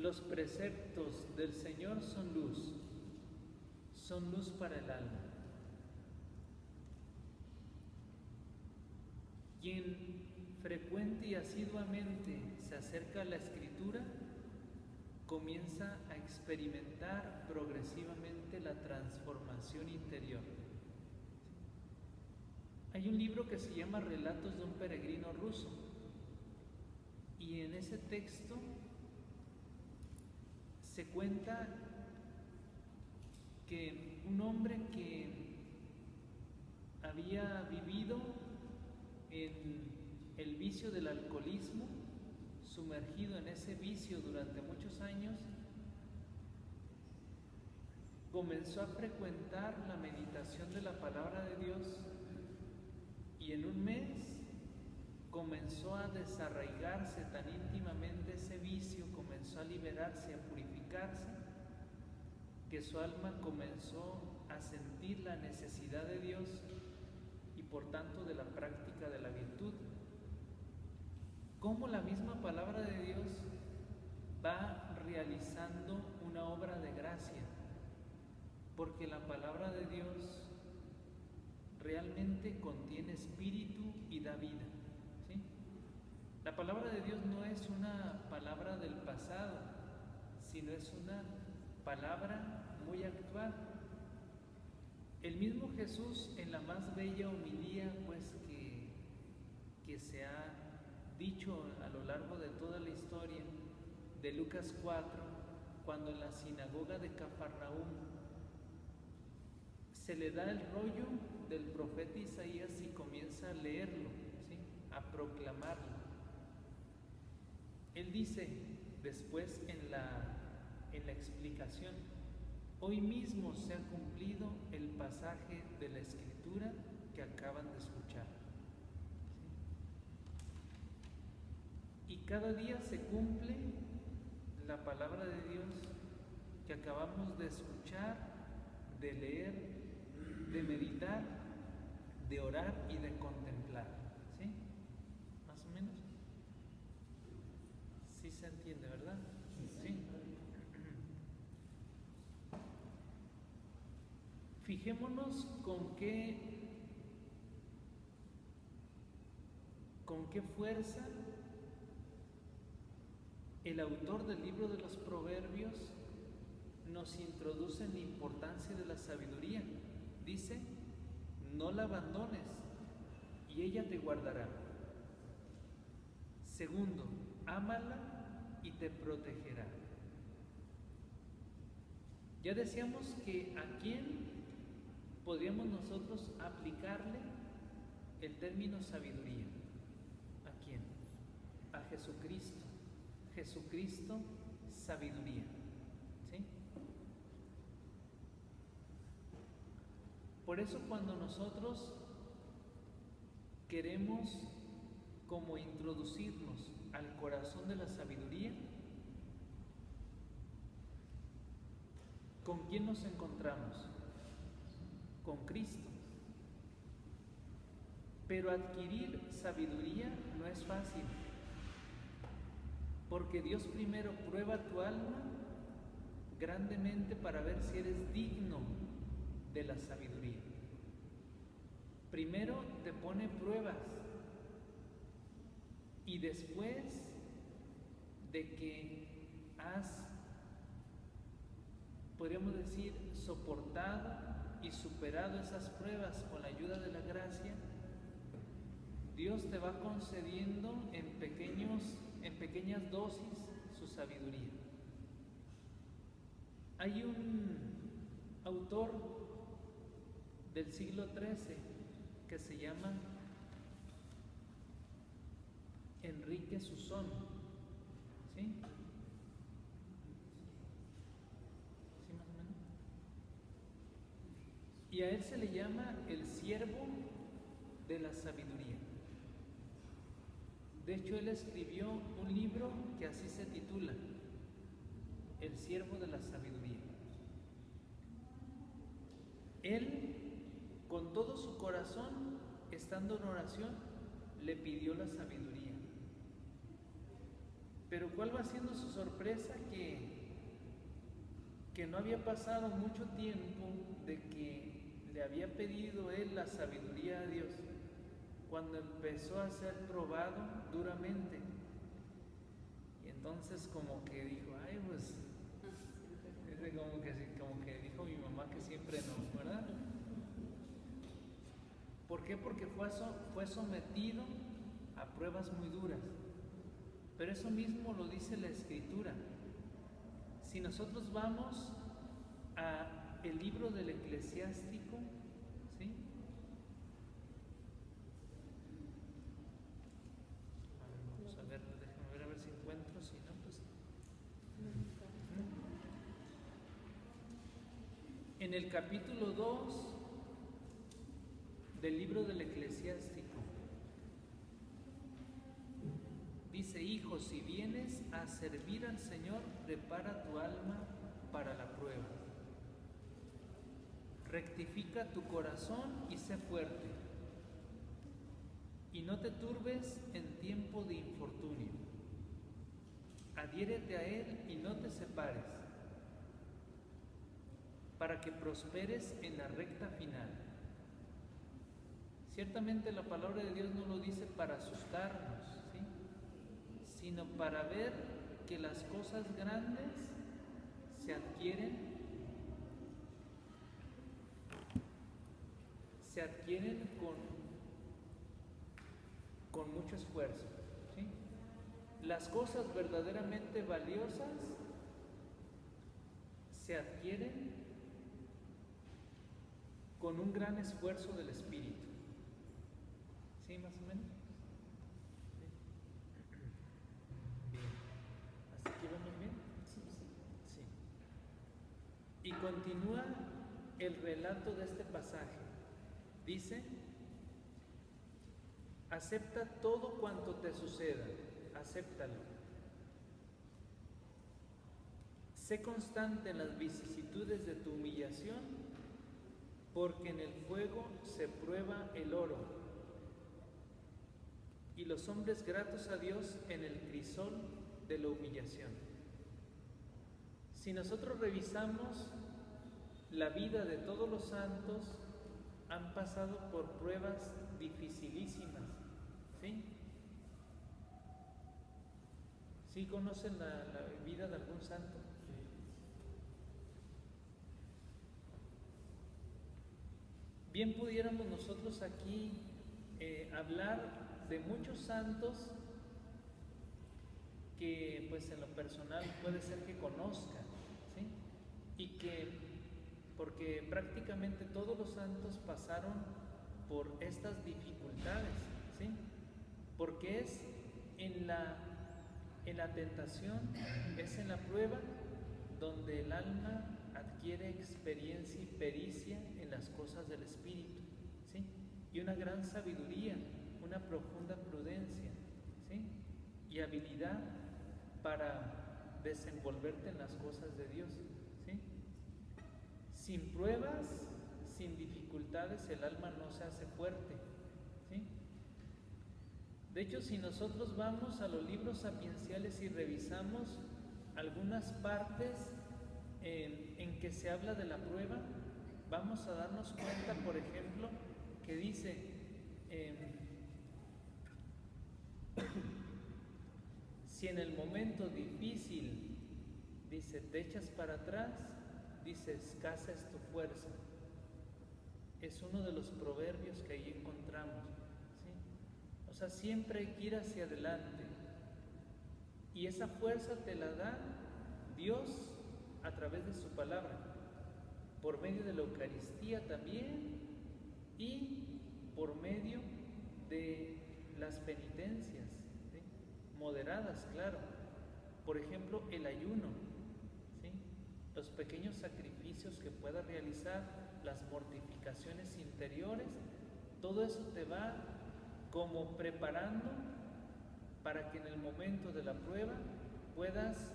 Los preceptos del Señor son luz para el alma. Quien frecuente y asiduamente se acerca a la Escritura, comienza a experimentar progresivamente la transformación interior. Hay un libro que se llama Relatos de un peregrino ruso, y en ese texto se cuenta que un hombre que había vivido en el vicio del alcoholismo, sumergido en ese vicio durante muchos años, comenzó a frecuentar la meditación de la palabra de Dios, y en un mes comenzó a desarraigarse tan íntimamente ese vicio, comenzó a liberarse, a purificarse, que su alma comenzó a sentir la necesidad de Dios y por tanto de la práctica de la virtud. Cómo la misma palabra de Dios va realizando una obra de gracia, porque la palabra de Dios realmente contiene espíritu y da vida, ¿sí? La palabra de Dios no es una palabra del pasado, sino es una palabra muy actual. El mismo Jesús, en la más bella homilía pues que se ha dicho a lo largo de toda la historia, de Lucas 4, cuando en la sinagoga de Cafarnaúm se le da el rollo del profeta Isaías y comienza a leerlo, ¿sí?, a proclamarlo. Él dice después en la explicación: hoy mismo se ha cumplido el pasaje de la Escritura que acaban de escuchar. ¿Sí? Y cada día se cumple la palabra de Dios que acabamos de escuchar, de leer, de meditar, de orar y de contemplar. ¿Sí? ¿Más o menos? Sí se entiende, ¿verdad? Sí. Fijémonos con qué fuerza el autor del libro de los Proverbios nos introduce en la importancia de la sabiduría. Dice: no la abandones y ella te guardará. Segundo, ámala y te protegerá. Ya decíamos que a quién podríamos nosotros aplicarle el término sabiduría. ¿A quién? A Jesucristo. Jesucristo, sabiduría. ¿Sí? Por eso cuando nosotros queremos como introducirnos al corazón de la sabiduría, ¿con quién nos encontramos? Con Cristo. Pero adquirir sabiduría no es fácil, porque Dios primero prueba tu alma grandemente para ver si eres digno de la sabiduría. Primero te pone pruebas, y después de que has, podríamos decir, soportado y superado esas pruebas con la ayuda de la gracia, Dios te va concediendo en pequeñas dosis su sabiduría. Hay un autor del siglo XIII que se llama Enrique Susón, ¿sí? ¿Sí, más o menos? Y a él se le llama el siervo de la sabiduría. De hecho, él escribió un libro que así se titula: El siervo de la sabiduría. Él, con todo su corazón, estando en oración, le pidió la sabiduría. Pero ¿cuál va siendo su sorpresa? Que no había pasado mucho tiempo de que le había pedido él la sabiduría a Dios, cuando empezó a ser probado duramente. Y entonces como que dijo, ay, pues, como que dijo mi mamá que siempre no, ¿verdad? ¿Por qué? Porque fue sometido a pruebas muy duras. Pero eso mismo lo dice la Escritura. Si nosotros vamos a el libro del Eclesiástico, ¿sí? Vamos a ver, déjame ver a ver si encuentro, si no, pues. En el capítulo 2 del libro del Eclesiástico, dice: hijo, si vienes a servir al Señor, prepara tu alma para la prueba. Rectifica tu corazón y sé fuerte, y no te turbes en tiempo de infortunio. Adhiérete a Él y no te separes, para que prosperes en la recta final. Ciertamente la palabra de Dios no lo dice para asustarnos, ¿sí?, sino para ver que las cosas grandes se adquieren con mucho esfuerzo, ¿sí? Las cosas verdaderamente valiosas se adquieren con un gran esfuerzo del espíritu. ¿Sí, más o menos? Bien. ¿Hasta aquí vamos bien? Sí. Y continúa el relato de este pasaje. Dice: acepta todo cuanto te suceda, acéptalo. Sé constante en las vicisitudes de tu humillación, porque en el fuego se prueba el oro, y los hombres gratos a Dios en el crisol de la humillación. Si nosotros revisamos la vida de todos los santos, han pasado por pruebas dificilísimas, ¿sí? ¿Sí conocen la vida de algún santo? Bien pudiéramos nosotros aquí hablar de muchos santos que pues en lo personal puede ser que conozcan, ¿sí? Y que, porque prácticamente todos los santos pasaron por estas dificultades, ¿sí? Porque es en la tentación, es en la prueba donde el alma adquiere experiencia y pericia en las cosas del espíritu, ¿sí? Y una gran sabiduría, una profunda prudencia, ¿sí? Y habilidad para desenvolverte en las cosas de Dios, ¿sí? Sin pruebas, sin dificultades, el alma no se hace fuerte, ¿sí? De hecho, si nosotros vamos a los libros sapienciales y revisamos algunas partes en que se habla de la prueba, vamos a darnos cuenta, por ejemplo, que dice: si en el momento difícil, dice, te echas para atrás, dice, escasa es tu fuerza. Es uno de los proverbios que ahí encontramos, ¿sí? O sea, siempre hay que ir hacia adelante, y esa fuerza te la da Dios a través de su palabra, por medio de la Eucaristía también, y por medio de las penitencias, ¿sí? Moderadas, claro. Por ejemplo, el ayuno, ¿sí? Los pequeños sacrificios que puedas realizar, las mortificaciones interiores, todo eso te va como preparando para que en el momento de la prueba puedas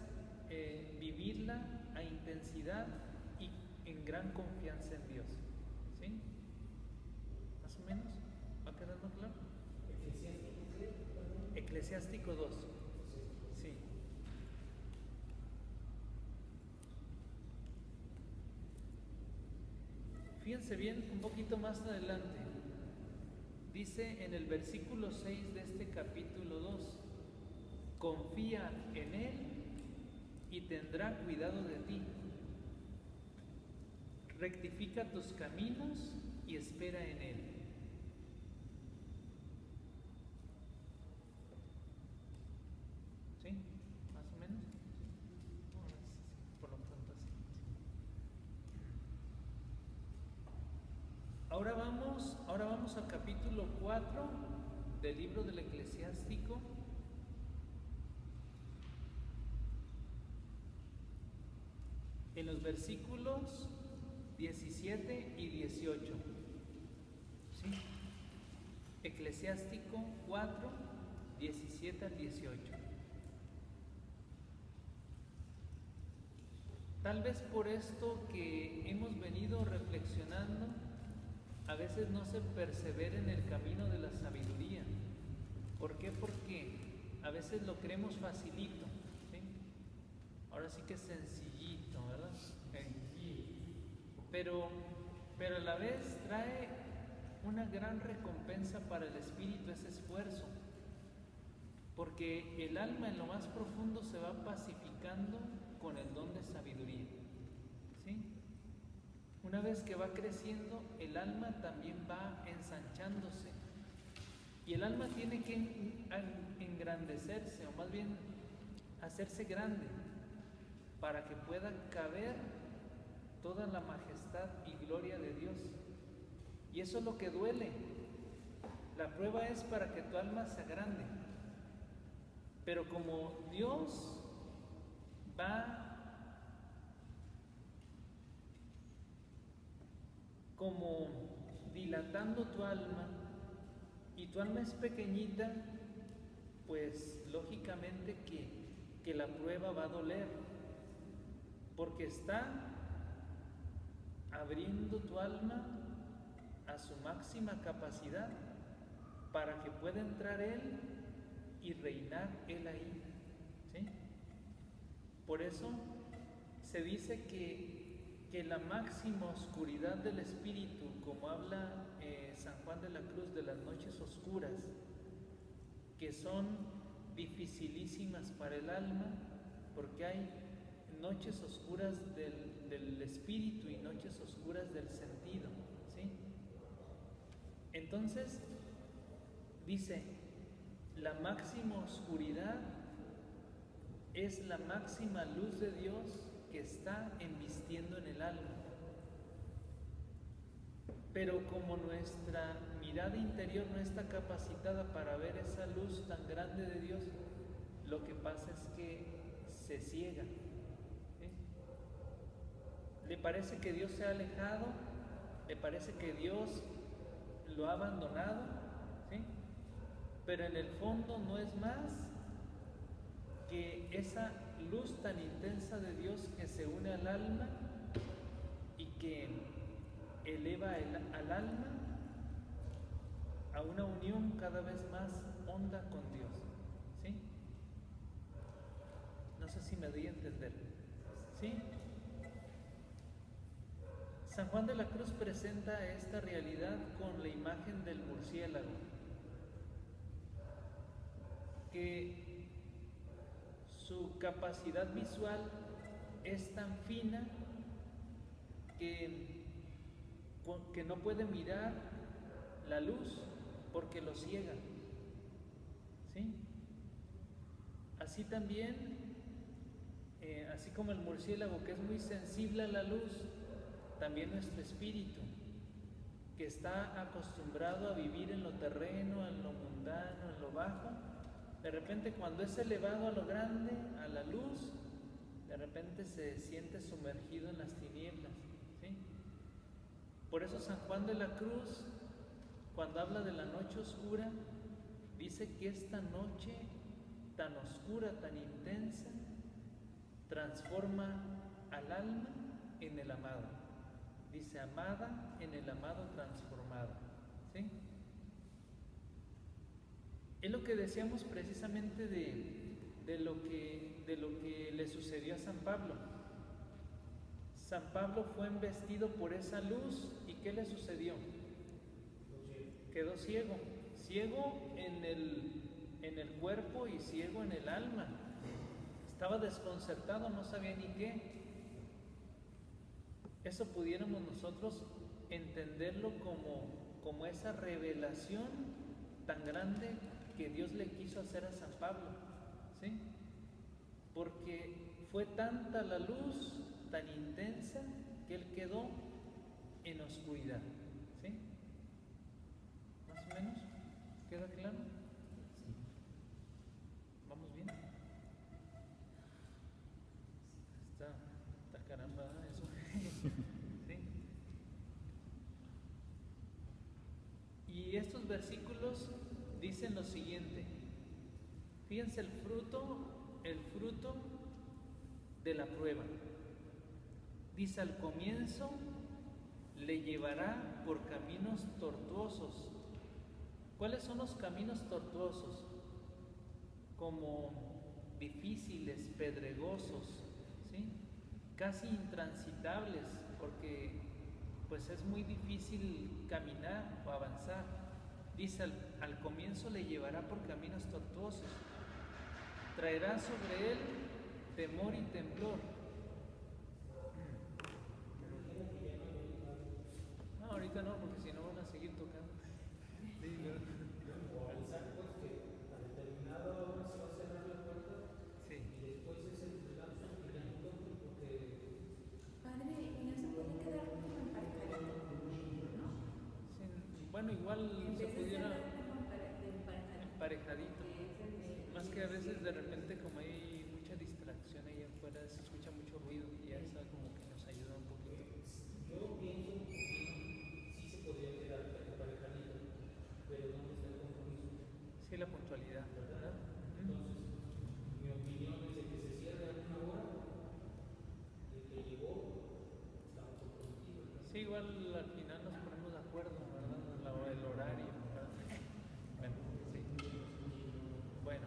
vivirla a intensidad y en gran confianza en Dios, ¿sí? ¿Más o menos? ¿Va quedando claro? Eclesiástico 2. Sí. Fíjense bien, un poquito más adelante, dice en el versículo 6 de este capítulo 2, confía en Él y tendrá cuidado de ti. Rectifica tus caminos y espera en Él. ¿Sí? ¿Más o menos? Por lo pronto así. Ahora vamos al capítulo 4 del libro del Eclesiástico. En los versículos 17 y 18. ¿Sí? Eclesiástico 4, 17 al 18. Tal vez por esto que hemos venido reflexionando, a veces no se persevera en el camino de la sabiduría. ¿Por qué? Porque a veces lo creemos facilito, ¿sí? Ahora sí que es sencillito, ¿verdad? Pero a la vez trae una gran recompensa para el espíritu ese esfuerzo, porque el alma en lo más profundo se va pacificando con el don de sabiduría, ¿sí? Una vez que va creciendo, el alma también va ensanchándose, y el alma tiene que engrandecerse, o más bien hacerse grande, para que pueda caber toda la majestad y gloria de Dios. Y eso es lo que duele. La prueba es para que tu alma se agrande. Pero como Dios va como dilatando tu alma, y tu alma es pequeñita, pues lógicamente que la prueba va a doler, porque está abriendo tu alma a su máxima capacidad para que pueda entrar Él y reinar Él ahí, ¿sí? Por eso se dice que la máxima oscuridad del espíritu, como habla San Juan de la Cruz, de las noches oscuras, que son dificilísimas para el alma, porque hay noches oscuras del espíritu y noches oscuras del sentido, ¿sí? Entonces, dice, la máxima oscuridad es la máxima luz de Dios que está embistiendo en el alma. Pero como nuestra mirada interior no está capacitada para ver esa luz tan grande de Dios, lo que pasa es que se ciega, ¿sí? Le parece que Dios se ha alejado, le parece que Dios lo ha abandonado, ¿sí? Pero en el fondo no es más que esa luz tan intensa de Dios que se une al alma y que eleva al alma a una unión cada vez más honda con Dios, ¿sí? No sé si me doy a entender, ¿sí? San Juan de la Cruz presenta esta realidad con la imagen del murciélago, que su capacidad visual es tan fina que no puede mirar la luz porque lo ciega, ¿sí? Así también, así como el murciélago, que es muy sensible a la luz, también nuestro espíritu, que está acostumbrado a vivir en lo terreno, en lo mundano, en lo bajo, de repente cuando es elevado a lo grande, a la luz, de repente se siente sumergido en las tinieblas, ¿sí? Por eso San Juan de la Cruz, cuando habla de la noche oscura, dice que esta noche tan oscura, tan intensa, transforma al alma en el amado. Dice, amada en el amado transformada, ¿sí? Es lo que decíamos precisamente de lo que le sucedió a San Pablo. San Pablo fue embestido por esa luz y ¿qué le sucedió? Quedó ciego, ciego en el cuerpo y ciego en el alma. Estaba desconcertado, no sabía ni qué. Eso pudiéramos nosotros entenderlo como esa revelación tan grande que Dios le quiso hacer a San Pablo, ¿sí? Porque fue tanta la luz, tan intensa, que él quedó en oscuridad, ¿sí? ¿Más o menos? ¿Queda claro? ¿Vamos bien? Está caramba eso. ¿Sí? Y estos versículos dicen lo siguiente. Fíjense el fruto de la prueba. Dice: al comienzo le llevará por caminos tortuosos. ¿Cuáles son los caminos tortuosos? Como difíciles, pedregosos, ¿sí? Casi intransitables, porque pues es muy difícil caminar o avanzar. Dice: al comienzo le llevará por caminos tortuosos. Traerá sobre él temor y temblor. No, ahorita no, porque si no van a seguir tocando. Sí, no. Sí. Padre, y no se puede quedar como emparejadito, ¿no? Sí, bueno, igual se pudiera emparejadito. Más que a veces de repente como hay mucha distracción ahí afuera, se escucha mucho ruido y eso como que nos ayuda un poquito. Yo pienso que sí se podría quedar emparejadito, pero ¿dónde está el compromiso? Sí, la puntualidad, ¿verdad? Entonces, mi opinión es de que se cierre a una hora, de que llegó, estamos comprometidos. Sí, igual al final nos ponemos de acuerdo, ¿verdad? El horario, ¿verdad? Bueno, sí. Bueno,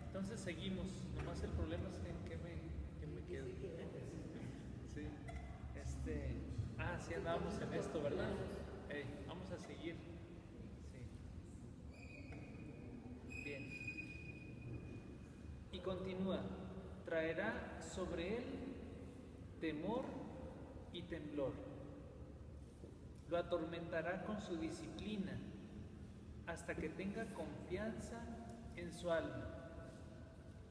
entonces seguimos. Nomás el problema es en qué me quedo. Sí. Sí andábamos en esto, ¿verdad? Vamos a seguir. Sí. Bien. Y continúa. Traerá sobre él temor y temblor. Lo atormentará con su disciplina hasta que tenga confianza en su alma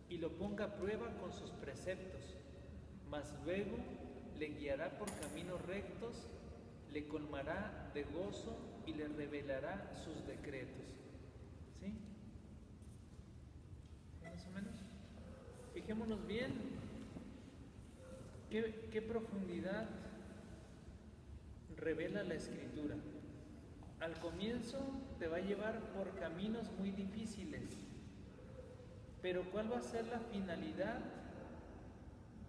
y lo ponga a prueba con sus preceptos, mas luego le guiará por caminos rectos, le colmará de gozo y le revelará sus decretos. ¿Sí? ¿Más o menos? Fijémonos bien qué profundidad revela la Escritura. Al comienzo te va a llevar por caminos muy difíciles, pero ¿cuál va a ser la finalidad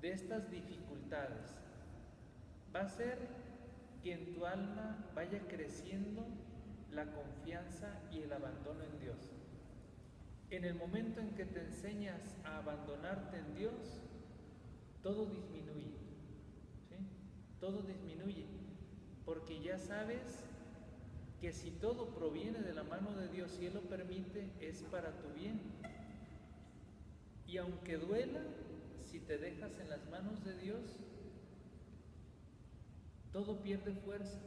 de estas dificultades? Va a ser que en tu alma vaya creciendo la confianza y el abandono en Dios. En el momento en que te enseñas a abandonarte en Dios, todo disminuye, ¿sí? Todo disminuye, porque ya sabes que si todo proviene de la mano de Dios y Él lo permite, es para tu bien. Y aunque duela, si te dejas en las manos de Dios, todo pierde fuerza.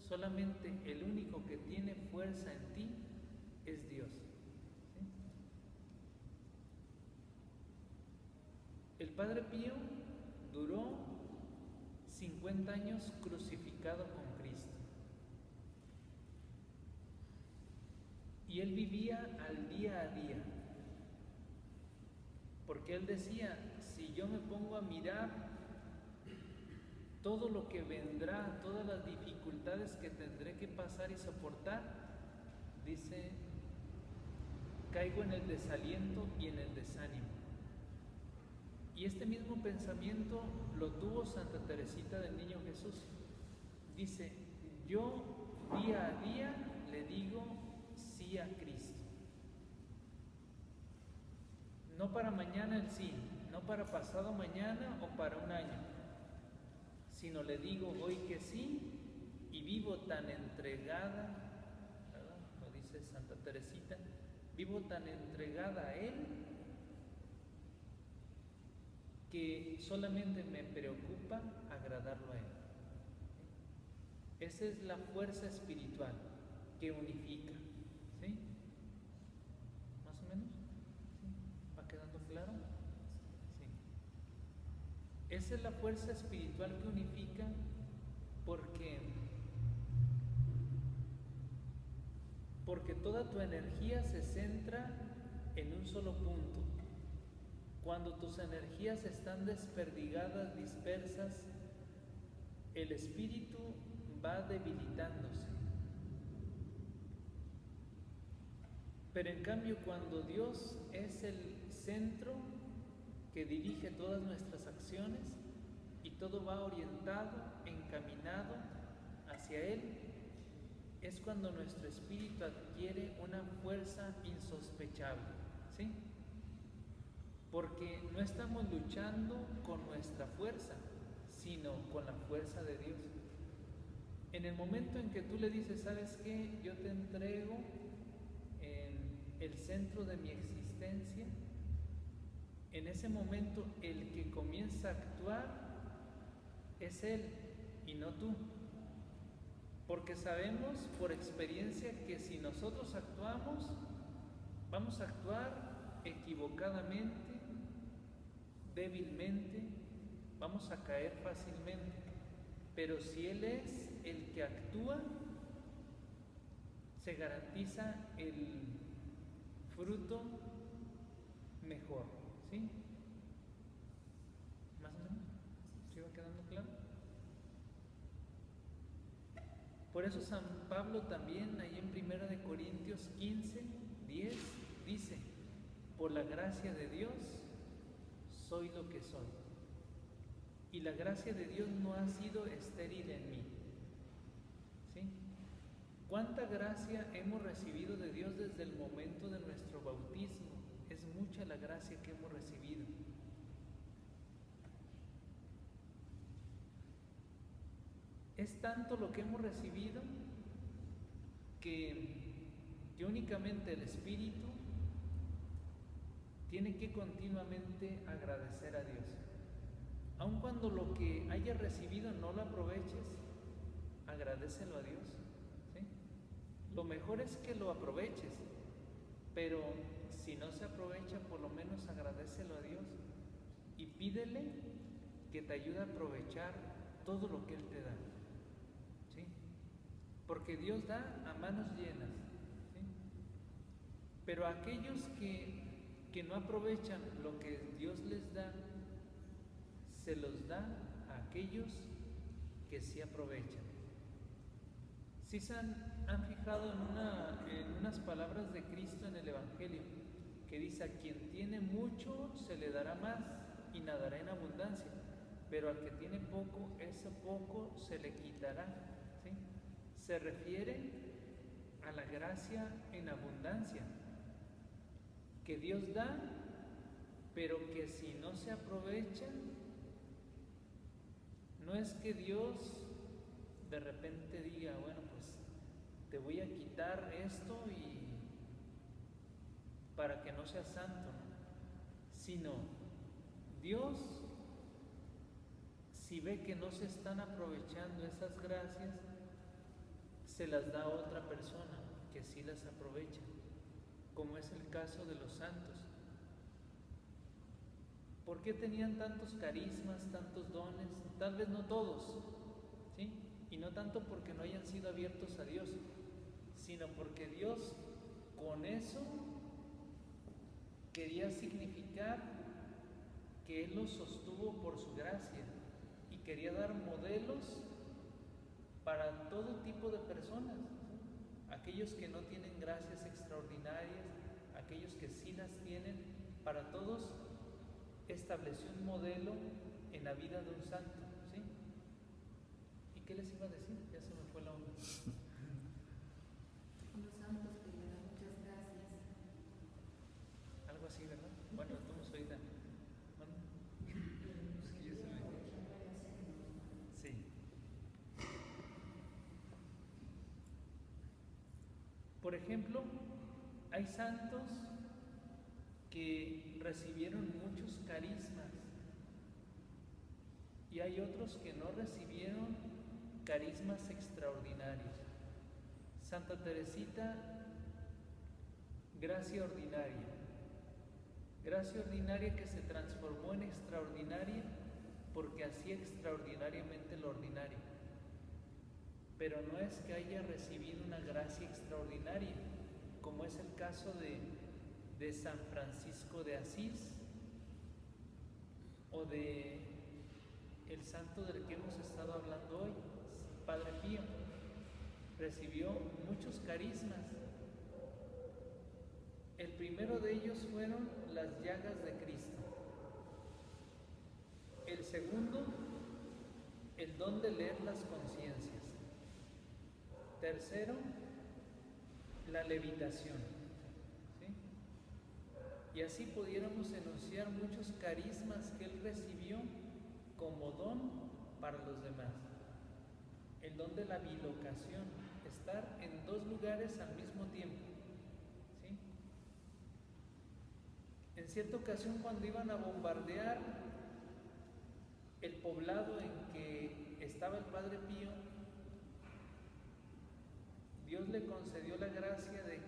Solamente el único que tiene fuerza en ti es Dios. ¿Sí? El Padre Pío duró 50 años crucificado con Cristo. Y él vivía al día a día. Porque él decía, si yo me pongo a mirar todo lo que vendrá, todas las dificultades que tendré que pasar y soportar, dice, caigo en el desaliento y en el desánimo. Y este mismo pensamiento lo tuvo Santa Teresita del Niño Jesús. Dice, yo día a día le digo sí a Cristo. No para mañana el sí, no para pasado mañana o para un año, sino le digo hoy que sí y vivo tan entregada, ¿verdad? Lo dice Santa Teresita, vivo tan entregada a Él que solamente me preocupa agradarlo a Él. Esa es la fuerza espiritual que unifica, ¿sí? ¿Más o menos? ¿Sí? ¿Va quedando claro? Sí. Esa es la fuerza espiritual que unifica porque toda tu energía se centra en un solo punto. Cuando tus energías están desperdigadas, dispersas, el espíritu va debilitándose. Pero en cambio, cuando Dios es el centro que dirige todas nuestras acciones y todo va orientado, encaminado hacia Él, es cuando nuestro espíritu adquiere una fuerza insospechable, ¿sí? Porque no estamos luchando con nuestra fuerza, sino con la fuerza de Dios. En el momento en que tú le dices, ¿sabes qué? Yo te entrego en el centro de mi existencia, en ese momento el que comienza a actuar es Él y no tú. Porque sabemos por experiencia que si nosotros actuamos, vamos a actuar equivocadamente, débilmente, vamos a caer fácilmente. Pero si Él es el que actúa, se garantiza el fruto mejor, ¿sí? ¿Más o menos? ¿Sí va quedando claro? Por eso San Pablo también, ahí en 1 de Corintios 15, 10, dice, por la gracia de Dios soy lo que soy. Y la gracia de Dios no ha sido estéril en mí. ¿Sí? ¿Cuánta gracia hemos recibido de Dios desde el momento de nuestro bautismo? Es mucha la gracia que hemos recibido. Es tanto lo que hemos recibido que únicamente el Espíritu tiene que continuamente agradecer a Dios. Aun cuando lo que hayas recibido no lo aproveches, agradécelo a Dios, ¿sí? Lo mejor es que lo aproveches, pero si no se aprovecha, por lo menos agradécelo a Dios y pídele que te ayude a aprovechar todo lo que Él te da, ¿sí? Porque Dios da a manos llenas, ¿sí? Pero aquellos que no aprovechan lo que Dios les da, se los da a aquellos que sí aprovechan. ¿Sí se han fijado en unas palabras de Cristo en el Evangelio? Que dice, a quien tiene mucho se le dará más y nadará en abundancia, pero al que tiene poco, ese poco se le quitará, ¿sí? Se refiere a la gracia en abundancia, que Dios da, pero que si no se aprovecha, no es que Dios de repente diga, bueno, pues te voy a quitar esto y para que no seas santo, ¿no? Sino Dios, si ve que no se están aprovechando esas gracias, se las da a otra persona que sí las aprovecha, como es el caso de los santos. ¿Por qué tenían tantos carismas, tantos dones? Tal vez no todos, ¿sí? Y no tanto porque no hayan sido abiertos a Dios, sino porque Dios con eso quería significar que Él los sostuvo por su gracia y quería dar modelos para todo tipo de personas, ¿sí? Aquellos que no tienen gracias extraordinarias, aquellos que sí las tienen, para todos estableció un modelo en la vida de un santo, ¿sí? ¿Y qué les iba a decir? Ya se me fue la onda. Los santos que le dan muchas gracias. Algo así, ¿verdad? Bueno, estamos ahorita. Bueno, es que ya se me... Sí. Por ejemplo, hay santos que recibieron muchos carismas y hay otros que no recibieron carismas extraordinarios. Santa Teresita, gracia ordinaria que se transformó en extraordinaria porque hacía extraordinariamente lo ordinario. Pero no es que haya recibido una gracia extraordinaria, como es el caso de San Francisco de Asís o de el santo del que hemos estado hablando hoy, Padre Pío. Recibió muchos carismas. El primero de ellos fueron las llagas de Cristo. El segundo, el don de leer las conciencias. Tercero, la levitación. ¿Sí? Y así pudiéramos enunciar muchos carismas que él recibió como don para los demás. El don de la bilocación, estar en dos lugares al mismo tiempo. ¿Sí? En cierta ocasión, cuando iban a bombardear el poblado en que estaba el Padre Pío, Dios le concedió la gracia de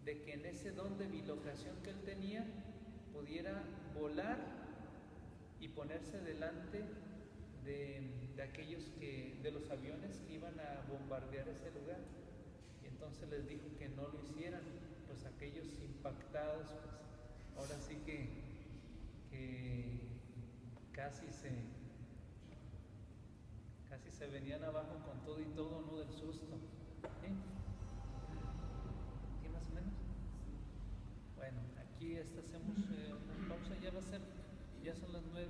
que en ese don de bilocación que él tenía pudiera volar y ponerse delante de aquellos de los aviones que iban a bombardear ese lugar. Y entonces les dijo que no lo hicieran. Pues aquellos impactados, pues ahora sí que casi se venían abajo con todo y todo, ¿no? Del susto. ¿Sí? ¿Sí, más o menos? Bueno, aquí hacemos una pausa, ya son las 9.